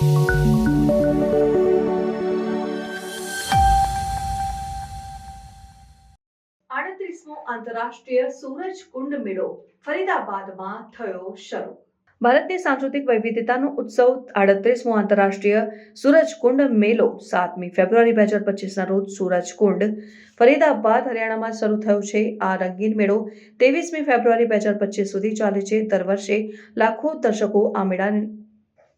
38મો આંતરરાષ્ટ્રીય સૂરજકુંડ મેળો ફરીદાબાદમાં થયો શરૂ। ભારતની સાંસ્કૃતિક વૈવિધ્યતાનો ઉત્સવ 38મો આંતરરાષ્ટ્રીય સૂરજકુંડ મેળો 7મી ફેબ્રુઆરી 2025ના રોજ સૂરજકુંડ ફરીદાબાદ હરિયાણામાં શરૂ થયો છે। આ રંગીન મેળો 23મી ફેબ્રુઆરી 2025 સુધી ચાલે છે। દર વર્ષે લાખો દર્શકો આ મેળા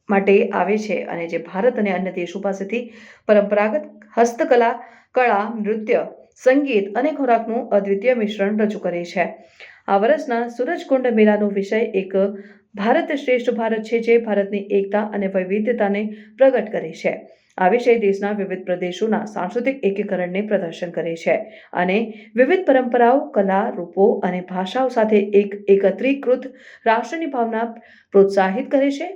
માટે આવે છે અને જે ભારત અને અન્ય દેશો પાસેથી પરંપરાગત હસ્તકલા, કળા, નૃત્ય, સંગીત અને ખોરાકનું અદ્વિતીય મિશ્રણ રજૂ કરે છે। આ વર્ષના સૂરજકુંડ મેળાનો વિષય એક ભારત શ્રેષ્ઠ ભારત છે, જે ભારતની એકતા અને વૈવિધ્યતાને પ્રગટ કરે છે। આ વિષય દેશના વિવિધ પ્રદેશોના સાંસ્કૃતિક એકીકરણને પ્રદર્શન કરે છે અને વિવિધ પરંપરાઓ, કલા, રૂપો અને ભાષાઓ સાથે એક એકત્રીકૃત રાષ્ટ્રની ભાવના પ્રોત્સાહિત કરે છે।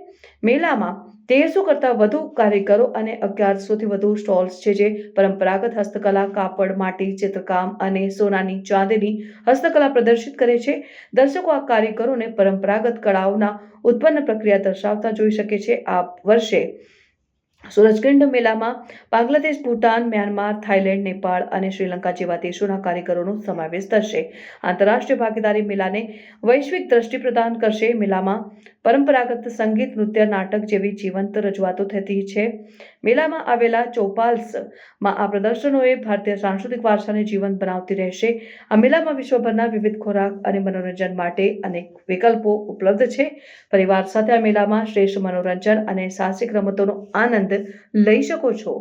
મેળામાં 1300 કરતાં વધુ કારીગરો અને 1100થી વધુ સ્ટોલ્સ છે, જે પરંપરાગત હસ્તકલા, કાપડ, માટી, ચિત્રકામ અને સોનાની ચાંદીની હસ્તકલા પ્રદર્શિત કરે છે। દર્શકો આ કારીગરોને પરંપરાગત કળાઓના ઉત્પન્ન પ્રક્રિયા દર્શાવતા જોઈ શકે છે। આ વર્ષે સૂરજકુંડ મેળામાં બાંગ્લાદેશ, ભૂટાન, મ્યાનમાર, થાઇલેન્ડ, નેપાળ અને શ્રીલંકા જેવા દેશોના કારીગરોનો સમાવેશ થશે। આંતરરાષ્ટ્રીય ભાગીદારી મેળાને વૈશ્વિક દ્રષ્ટિ પ્રદાન કરશે। મેળામાં પરંપરાગત સંગીત, નૃત્ય, નાટક જેવી જીવંત રજૂઆતો થતી છે। મેળામાં આવેલા ચોપાલ્સમાં આ પ્રદર્શનોએ ભારતીય સાંસ્કૃતિક વારસાને જીવંત બનાવતી રહેશે। આ મેળામાં વિશ્વભરના વિવિધ ખોરાક અને મનોરંજન માટે અનેક વિકલ્પો ઉપલબ્ધ છે। પરિવાર સાથે આ મેળામાં શ્રેષ્ઠ મનોરંજન અને સાહસિક રમતોનો આનંદ લઈ શકો છો।